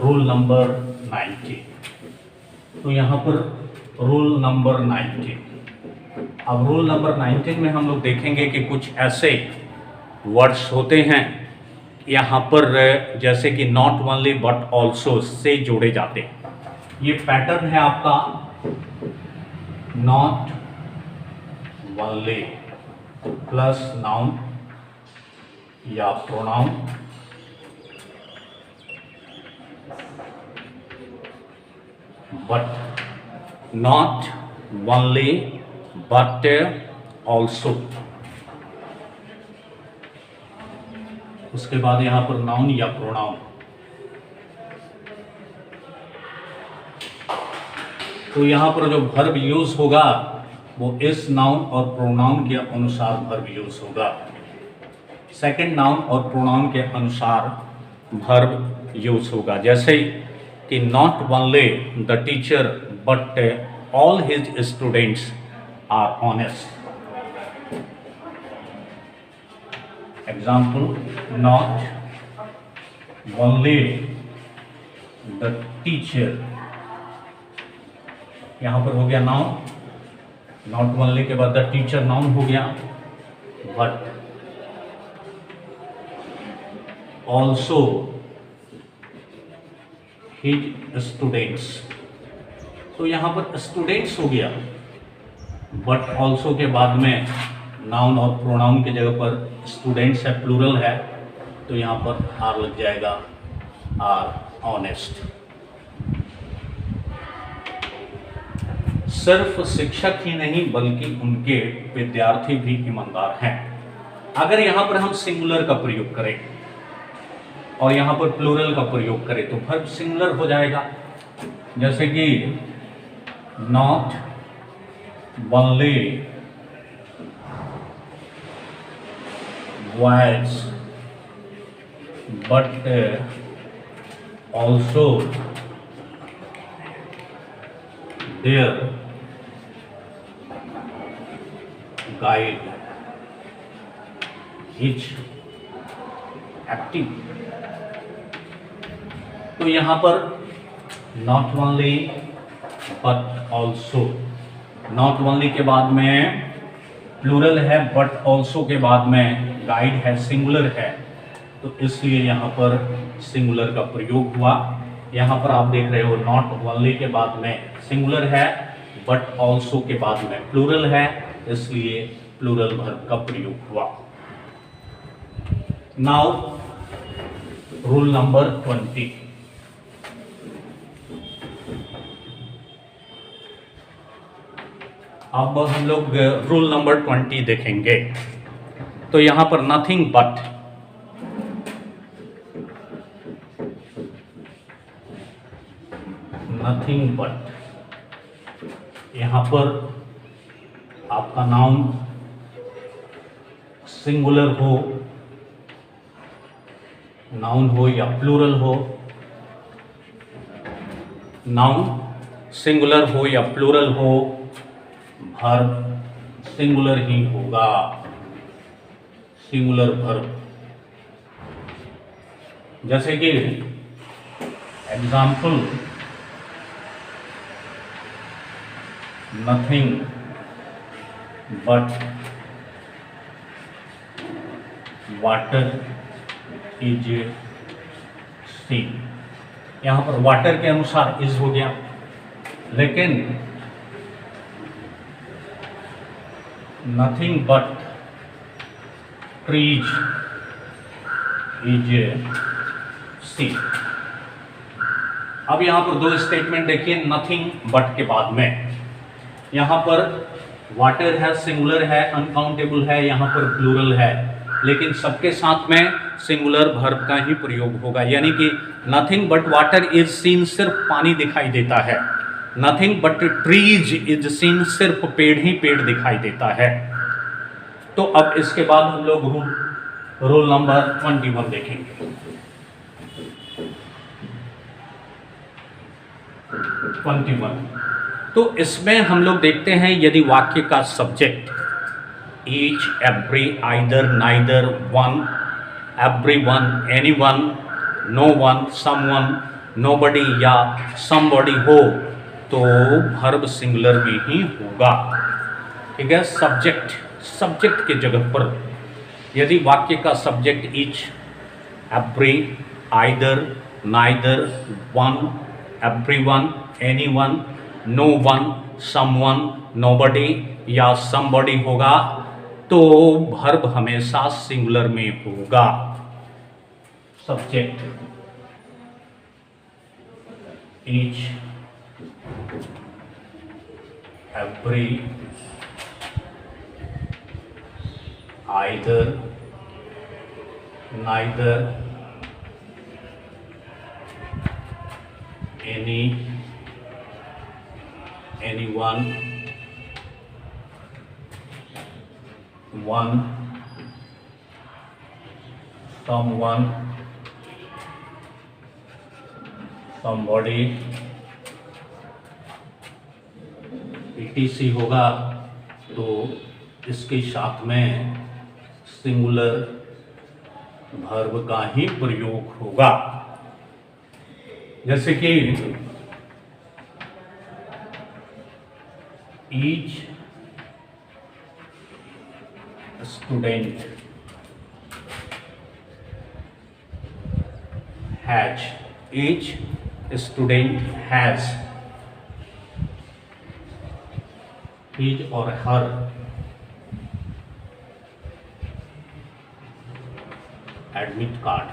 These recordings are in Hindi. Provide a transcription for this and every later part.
Rule number 90। तो यहाँ पर रूल नंबर 19। अब रूल नंबर 19 में हम लोग देखेंगे कि कुछ ऐसे वर्ड्स होते हैं यहाँ पर जैसे कि not only but also say जोड़े जाते हैं। ये पैटर्न है आपका, नॉट ओनली प्लस नाउन या pronoun, but not only but also. उसके बाद यहां पर नाउन या प्रोनाउन। तो यहां पर जो वर्ब यूज होगा वो इस नाउन और प्रोनाउन के अनुसार वर्ब यूज होगा। सेकंड नाउन और प्रोनाउन के अनुसार वर्ब यूज होगा। जैसे कि not only the teacher but all his students are honest. Example, not only the teacher, यहां पर हो गया नाउन, नॉट ओनली के बाद द टीचर नाउन हो गया, बट ऑल्सो हिज स्टूडेंट्स। तो यहां पर स्टूडेंट्स हो गया, बट ऑल्सो के बाद में नाउन और प्रोनाउन की जगह पर स्टूडेंट्स है, प्लूरल है, तो यहां पर आर लग जाएगा, आर ऑनेस्ट। सिर्फ शिक्षक ही नहीं बल्कि उनके विद्यार्थी भी ईमानदार हैं। अगर यहां पर हम सिंगुलर का प्रयोग करें और यहां पर प्लूरल का प्रयोग करें तो वर्ब सिंगुलर हो जाएगा। जैसे कि not only boys but also their guide is active. तो यहां पर not only but also, not only के बाद में प्लूरल है, बट ऑल्सो के बाद में गाइड है, सिंगुलर है, तो इसलिए यहां पर सिंगुलर का प्रयोग हुआ। यहां पर आप देख रहे हो नॉट ओनली के बाद में सिंगुलर है, बट ऑल्सो के बाद में प्लूरल है, इसलिए प्लूरल वर्ब का प्रयोग हुआ। Now rule number 20। अब हम लोग रूल नंबर 20 देखेंगे। तो यहां पर नथिंग बट, नथिंग बट, यहां पर आपका नाउन सिंगुलर हो, नाउन हो या प्लूरल हो, नाउन सिंगुलर हो या प्लूरल हो, वर्ब सिंगुलर ही होगा, सिंगुलर वर्ब। जैसे कि example, nothing but water is see. यहां पर वाटर के अनुसार इज हो गया, लेकिन nothing but trees is see. अब यहां पर दो स्टेटमेंट देखिए नथिंग बट के बाद में। यहां पर वाटर है, सिंगुलर है, अनकाउंटेबल है, यहां पर प्लूरल है, लेकिन सबके साथ में सिंगुलर वर्ब का ही प्रयोग होगा। यानी कि nothing but water is seen, सिर्फ पानी दिखाई देता है। Nothing but trees is seen, सिर्फ पेड़ ही पेड़ दिखाई देता है। तो अब इसके बाद हम लोग रूल नंबर 21 देखेंगे। 21, तो इसमें हम लोग देखते हैं यदि वाक्य का subject each, every, either, neither, one, everyone, anyone, no one, someone, nobody या समबॉडी हो तो वर्ब सिंगुलर में ही होगा। ठीक है, सब्जेक्ट के जगह पर यदि वाक्य का subject each, every, either, neither, one, everyone, anyone, no one, someone, nobody या समबॉडी होगा तो वर्ब हमेशा सिंगुलर में होगा। Subject each, every, either, neither, any, anyone, one, someone, somebody, etc होगा तो इसके साथ में सिंगुलर वर्ब का ही प्रयोग होगा। जैसे कि each student has, each student has his or her admit card.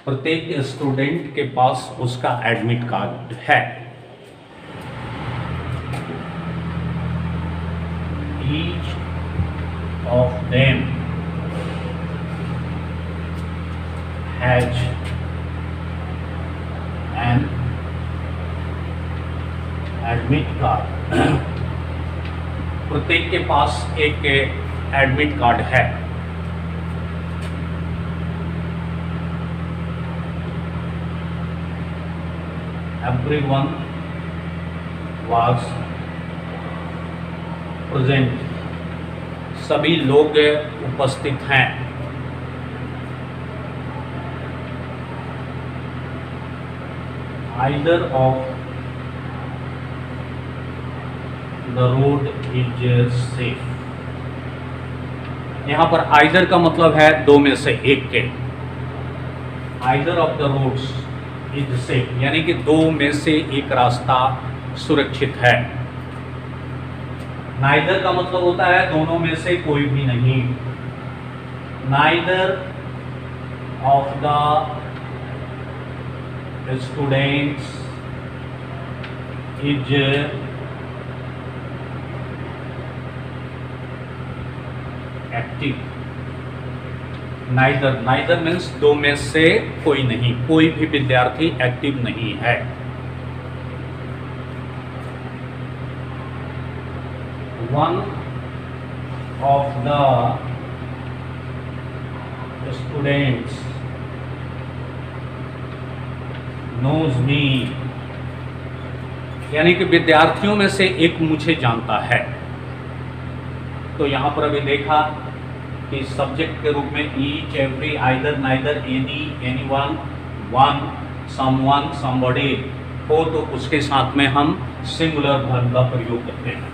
प्रत्येक स्टूडेंट के पास उसका एडमिट कार्ड है। Each of them has an admit card. प्रत्येक के पास एक एडमिट कार्ड है। Everyone was present, सभी लोग उपस्थित हैं। Either of the road is safe। यहाँ पर आइदर का मतलब है दो में से एक के। Either of the roads is safe यानी कि दो में से एक रास्ता सुरक्षित है। नाइदर का मतलब होता है दोनों में से कोई भी नहीं। Neither of the students is active. Neither means दो में से कोई नहीं, कोई भी विद्यार्थी एक्टिव नहीं है। One of the students knows me यानी कि विद्यार्थियों में से एक मुझे जानता है। तो यहां पर अभी देखा कि सब्जेक्ट के रूप में each, every, either, neither, any, anyone, one, someone, somebody हो तो उसके साथ में हम सिंगुलर वर्ब का प्रयोग करते हैं।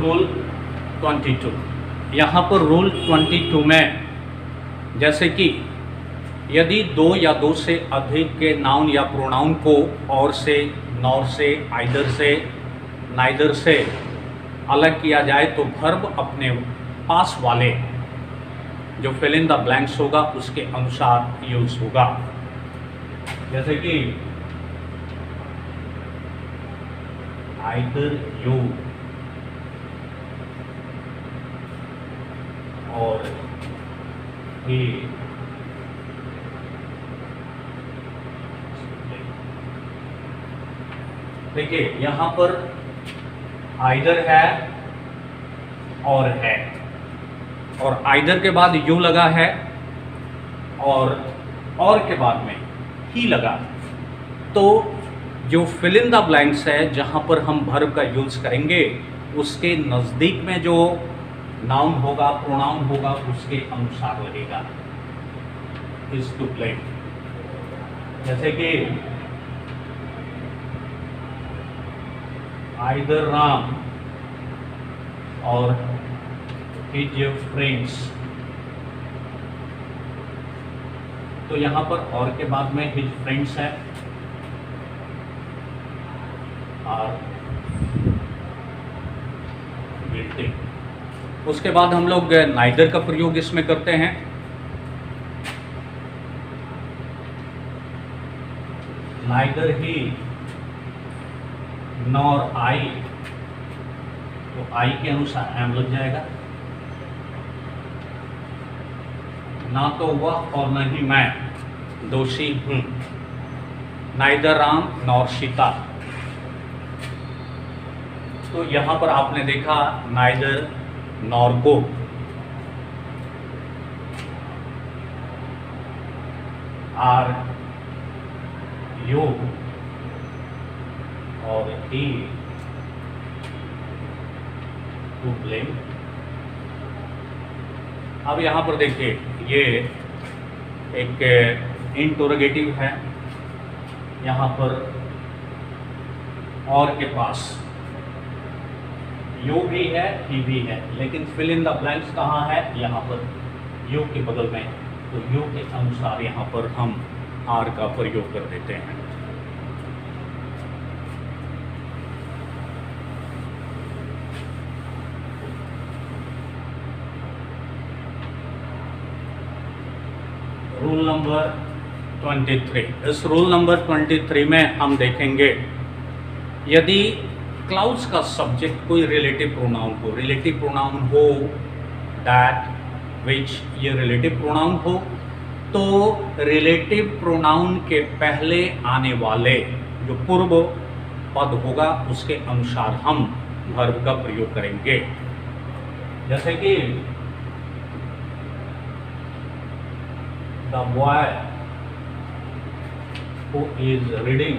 रूल 22, यहाँ पर रूल 22 में जैसे कि यदि दो या दो से अधिक के नाउन या प्रोनाउन को और से, नॉर से, आइदर से, नाइदर से अलग किया जाए तो वर्ब अपने पास वाले जो फिल इन द ब्लैंक्स होगा उसके अनुसार यूज होगा। जैसे कि आइदर यू और ही, देखिए यहाँ पर आइदर है और है और आइदर के बाद यू लगा है और के बाद में ही लगा। तो जो फिल इन द ब्लैंक्स है जहाँ पर हम वर्ब का यूज करेंगे उसके नज़दीक में जो नाउन होगा, प्रोनाउन होगा, उसके अनुसार लगेगा। Is to play. जैसे कि आइदर राम और हिज फ्रेंड्स, तो यहां पर और के बाद में हिज फ्रेंड्स है और बिल्डिंग। उसके बाद हम लोग नाइदर का प्रयोग इसमें करते हैं। नाइदर ही नॉर आई, तो आई के अनुसार एम लग जाएगा। ना तो वह और न ही मैं दोषी हूं। नाइदर राम नॉर सीता, तो यहां पर आपने देखा नाइदर नॉर को। आर यू और ही टू ब्लेम। अब यहां पर देखिए ये एक इंटरोगेटिव है, यहां पर और के पास यू भी है, ही भी है, लेकिन फिल इन द ब्लैंक्स कहाँ है? यहाँ पर यू के बगल में, तो यू के अनुसार यहाँ पर हम आर का प्रयोग कर देते हैं। Rule number 23। इस रूल नंबर 23 में हम देखेंगे यदि क्लाउड्स का सब्जेक्ट कोई रिलेटिव प्रोनाउन हो दैट विच, ये रिलेटिव प्रोनाउन हो, तो रिलेटिव प्रोनाउन के पहले आने वाले जो पूर्व पद होगा उसके अनुसार हम वर्ब का प्रयोग करेंगे। जैसे कि the boy who is reading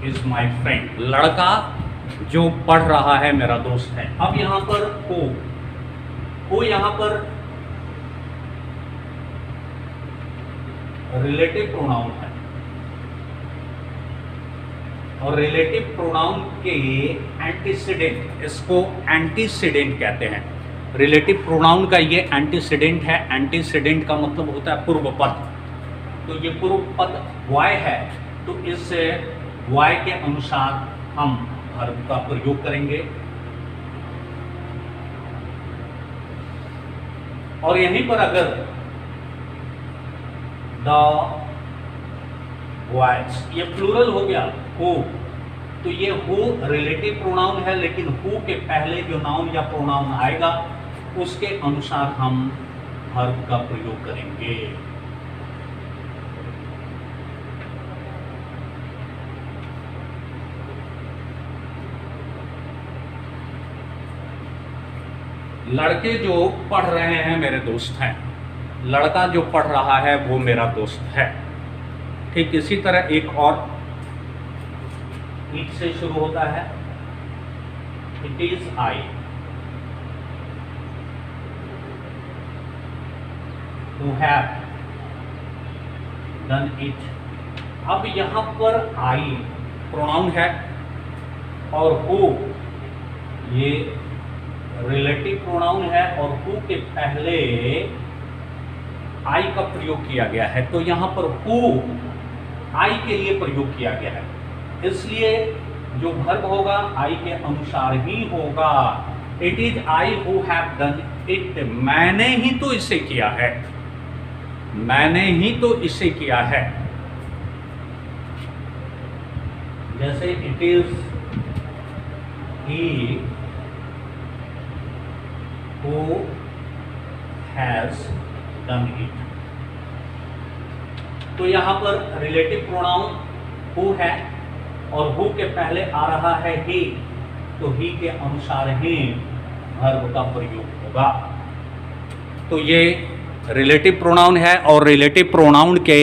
is my friend, लड़का जो पढ़ रहा है मेरा दोस्त है। अब यहां पर हो यहां पर रिलेटिव प्रोनाउन है और रिलेटिव प्रोनाउन के एंटीसीडेंट, इसको एंटीसीडेंट कहते हैं। रिलेटिव प्रोनाउन का ये एंटीसीडेंट है। एंटीसीडेंट का मतलब होता है पूर्व पद। तो ये पूर्व पद वाय है, तो इस वाय के अनुसार हम वर्ब का प्रयोग करेंगे। और यहीं पर अगर द बॉयज, ये प्लूरल हो गया हो, तो ये हो रिलेटिव प्रोनाउन है, लेकिन हु के पहले जो नाउन या प्रोनाउन आएगा उसके अनुसार हम वर्ब का प्रयोग करेंगे। लड़के जो पढ़ रहे हैं मेरे दोस्त हैं, लड़का जो पढ़ रहा है वो मेरा दोस्त है। ठीक इसी तरह एक और इट से शुरू होता है, it is I, who have done it. अब यहां पर आई प्रोनाउन है और हु ये रिलेटिव प्रोनाउन है और हु के पहले आई का प्रयोग किया गया है, तो यहां पर हु आई के लिए प्रयोग किया गया है, इसलिए जो वर्ब होगा आई के अनुसार ही होगा। It is I who have done it, मैंने ही तो इसे किया है, मैंने ही तो इसे किया है। जैसे it is he who has done it, तो यहां पर रिलेटिव प्रोनाउन हु है और हु के पहले आ रहा है ही, तो ही के अनुसार ही वर्ब का प्रयोग होगा। तो ये रिलेटिव प्रोनाउन है और रिलेटिव प्रोनाउन के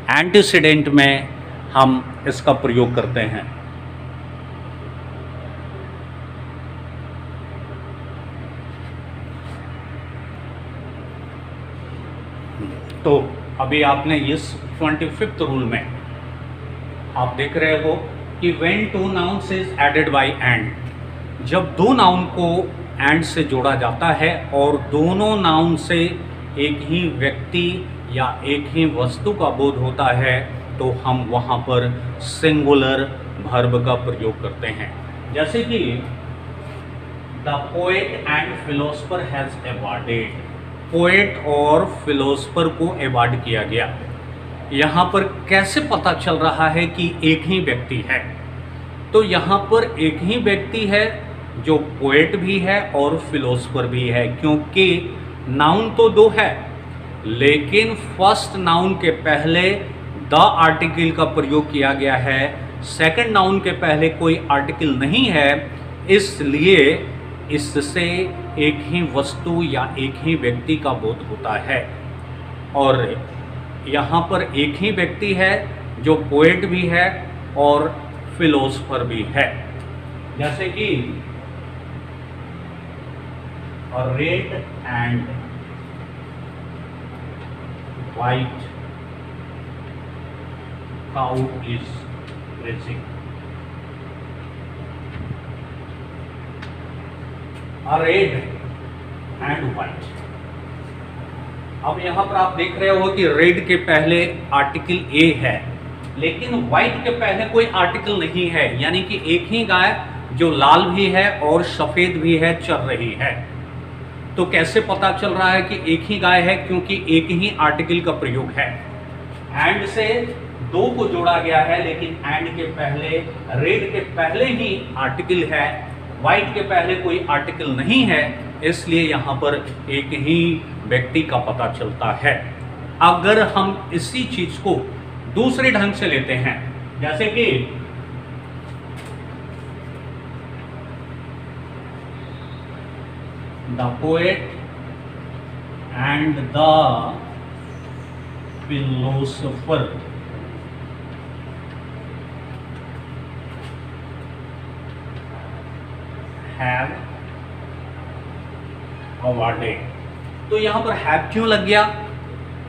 एंटीसीडेंट में हम इसका प्रयोग करते हैं। तो अभी आपने इस 25th रूल में आप देख रहे हो कि when two nouns is added by and, जब दो नाउन को एंड से जोड़ा जाता है और दोनों नाउन से एक ही व्यक्ति या एक ही वस्तु का बोध होता है तो हम वहाँ पर सिंगुलर वर्ब का प्रयोग करते हैं। जैसे कि the poet and philosopher has awarded, poet और फिलोसफर को अवार्ड किया गया। यहाँ पर कैसे पता चल रहा है कि एक ही व्यक्ति है? तो यहाँ पर एक ही व्यक्ति है जो पोएट भी है और फिलोसफर भी है, क्योंकि नाउन तो दो है लेकिन फर्स्ट नाउन के पहले द आर्टिकल का प्रयोग किया गया है, सेकंड नाउन के पहले कोई आर्टिकल नहीं है, इसलिए इससे एक ही वस्तु या एक ही व्यक्ति का बोध होता है। और यहाँ पर एक ही व्यक्ति है जो पोएट भी है और फिलोसफर भी है। जैसे कि red and white cow is racing. Red and white. अब यहाँ पर आप देख रहे हो कि रेड के पहले आर्टिकल ए है लेकिन वाइट के पहले कोई आर्टिकल नहीं है, यानी कि एक ही गाय जो लाल भी है और सफेद भी है चल रही है। तो कैसे पता चल रहा है कि एक ही गाय है? क्योंकि एक ही आर्टिकल का प्रयोग है। एंड से दो को जोड़ा गया है लेकिन एंड के पहले, रेड के पहले ही आर्टिकल है, वाइट के पहले कोई आर्टिकल नहीं है, इसलिए यहाँ पर एक ही व्यक्ति का पता चलता है। अगर हम इसी चीज को दूसरे ढंग से लेते हैं, जैसे कि the poet and the philosopher have awarded. तो यहां पर हैव क्यों लग गया?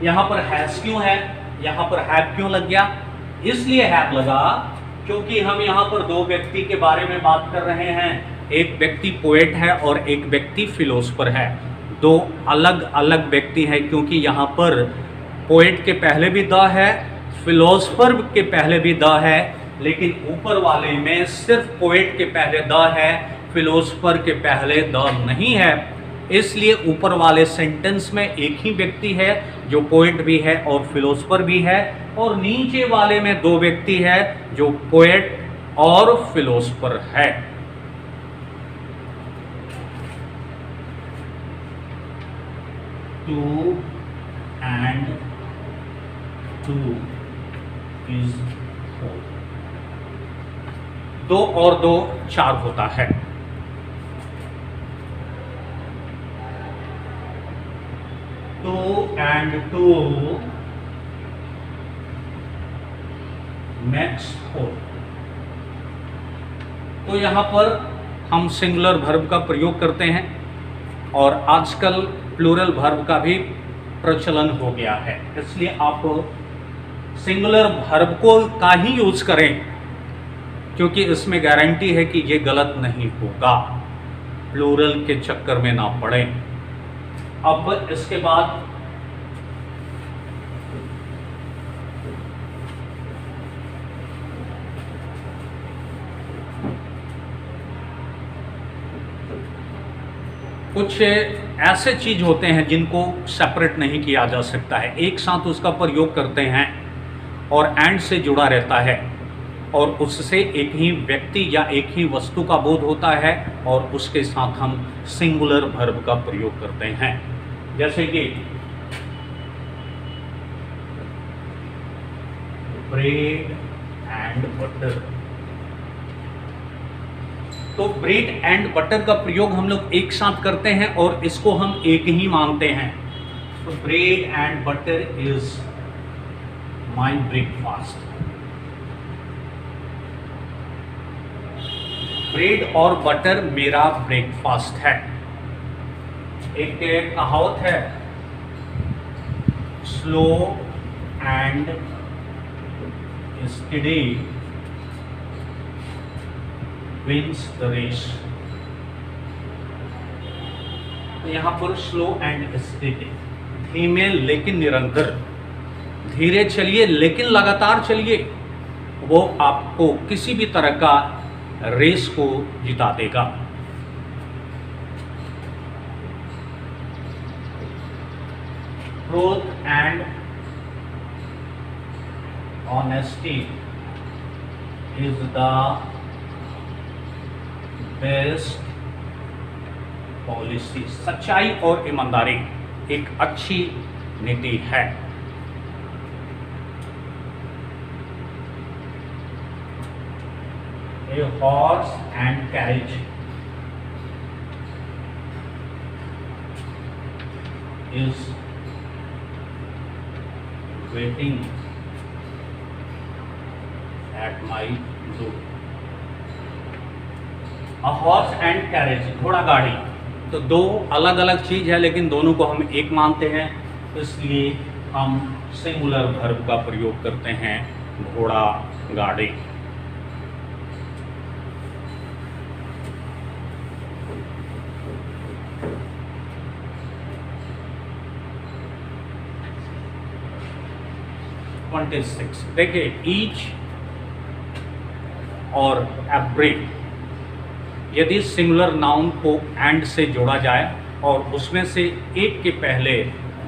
यहां पर हैज क्यों है? यहां पर हैव क्यों लग गया? इसलिए हैव लगा क्योंकि हम यहां पर दो व्यक्ति के बारे में बात कर रहे हैं। एक व्यक्ति पोएट है और एक व्यक्ति फिलोसफर है। दो अलग अलग व्यक्ति हैं क्योंकि यहाँ पर पोएट के पहले भी द है, फिलोसफर के पहले भी द है, लेकिन ऊपर वाले में सिर्फ पोएट के पहले द है, फिलोसफर के पहले द नहीं है। इसलिए ऊपर वाले सेंटेंस में एक ही व्यक्ति है जो पोएट भी है और फिलोसफर भी है, और नीचे वाले में दो व्यक्ति है जो पोएट और फिलोसफर है। Two and two is four. दो और दो चार होता है। Two and two makes four. तो यहां पर हम सिंगुलर वर्ब का प्रयोग करते हैं और आजकल प्लूरल वर्ब का भी प्रचलन हो गया है, इसलिए आप सिंगुलर वर्ब को का ही यूज करें क्योंकि इसमें गारंटी है कि ये गलत नहीं होगा, प्लूरल के चक्कर में ना पड़े। अब इसके बाद कुछ ऐसे चीज होते हैं जिनको सेपरेट नहीं किया जा सकता है, एक साथ उसका प्रयोग करते हैं और एंड से जुड़ा रहता है और उससे एक ही व्यक्ति या एक ही वस्तु का बोध होता है और उसके साथ हम सिंगुलर वर्ब का प्रयोग करते हैं। जैसे कि ब्रेड एंड बटर। तो ब्रेड एंड बटर का प्रयोग हम लोग एक साथ करते हैं और इसको हम एक ही मानते हैं। So bread and butter is my breakfast. Bread और बटर मेरा ब्रेकफास्ट है। एक कहावत है, slow and steady wins the race. तो यहाँ पर स्लो एंड स्टेडी, धीमे लेकिन निरंतर, धीरे चलिए लेकिन लगातार चलिए, वो आपको किसी भी तरह का रेस को जिता देगा। Truth and honesty is the best policy. सच्चाई और ईमानदारी एक अच्छी नीति है। A horse and carriage is waiting at my door. A horse and carriage, घोड़ा गाड़ी, तो दो अलग अलग चीज है लेकिन दोनों को हम एक मानते हैं, इसलिए हम सिंगुलर वर्ब का प्रयोग करते हैं, घोड़ा गाड़ी। देखिए, ईच और एवरी, यदि सिंगुलर नाउन को एंड से जोड़ा जाए और उसमें से एक के पहले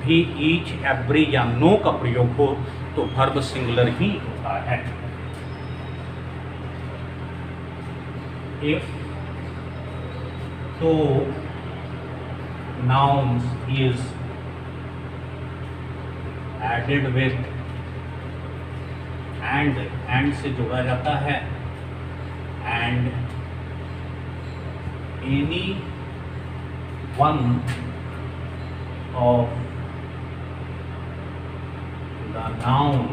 भी ईच, एवरी या नो का प्रयोग हो तो वर्ब सिंगुलर ही होता है। If two nouns is added with and से जोड़ा जाता है, and any one of the noun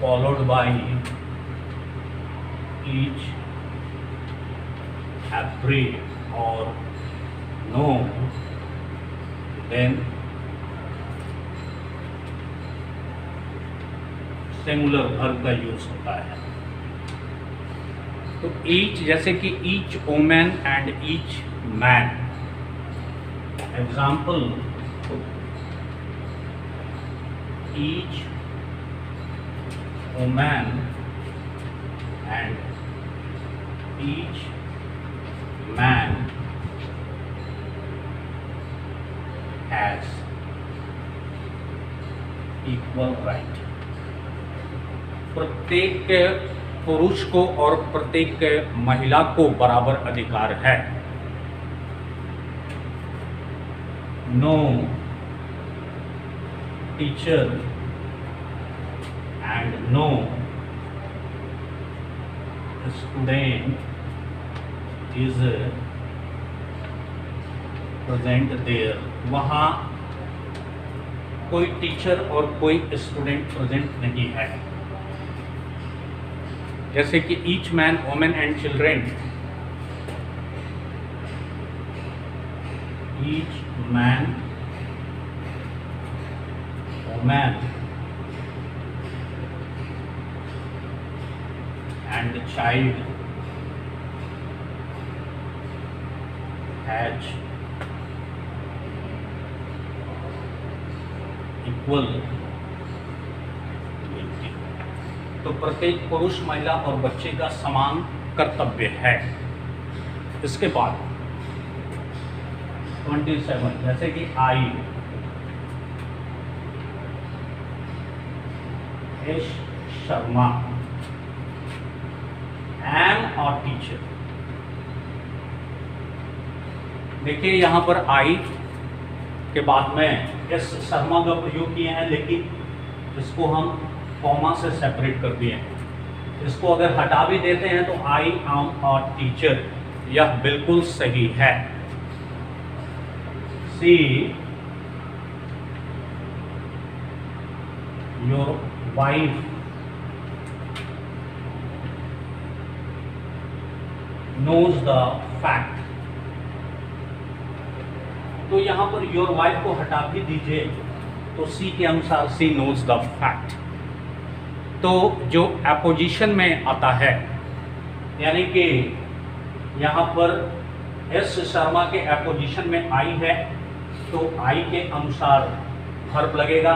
followed by each, every और नो, देन सिंगुलर वर्ब का यूज होता है। तो ईच, जैसे कि each women and each man. Example, each women and each man has equal right. प्रत्येक पुरुष को और प्रत्येक महिला को बराबर अधिकार है। No teacher and no student is present there. वहाँ कोई टीचर और कोई स्टूडेंट प्रेजेंट नहीं है। जैसे कि each man, women and children, each man, women and child has equal. तो प्रत्येक पुरुष, महिला और बच्चे का समान कर्तव्य है। इसके बाद 27, जैसे कि I, S Sharma, am a teacher. देखिए यहाँ पर आई के बाद में एस शर्मा का प्रयोग किए हैं, लेकिन इसको हम कॉमा से सेपरेट कर दिए हैं। इसको अगर हटा भी देते हैं तो आई एम अ टीचर, यह बिल्कुल सही है। See your wife knows the fact। तो यहां पर योर वाइफ को हटा भी दीजिए तो सी के अनुसार सी knows the fact। तो जो एपोजिशन में आता है, यानी कि यहां पर एस शर्मा के एपोजिशन में आई है तो आई के अनुसार वर्ब लगेगा।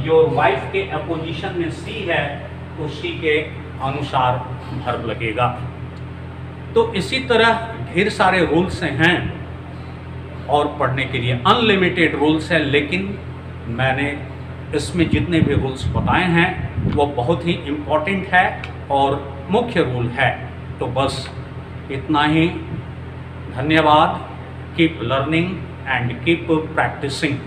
योर वाइफ के एपोजिशन में सी है तो सी के अनुसार वर्ब लगेगा। तो इसी तरह ढेर सारे रूल्स हैं और पढ़ने के लिए अनलिमिटेड रूल्स है, लेकिन मैंने इसमें जितने भी रूल्स बताए हैं वो बहुत ही इम्पोर्टेंट है और मुख्य रूल है। तो बस इतना ही। धन्यवाद। Keep learning and keep practising.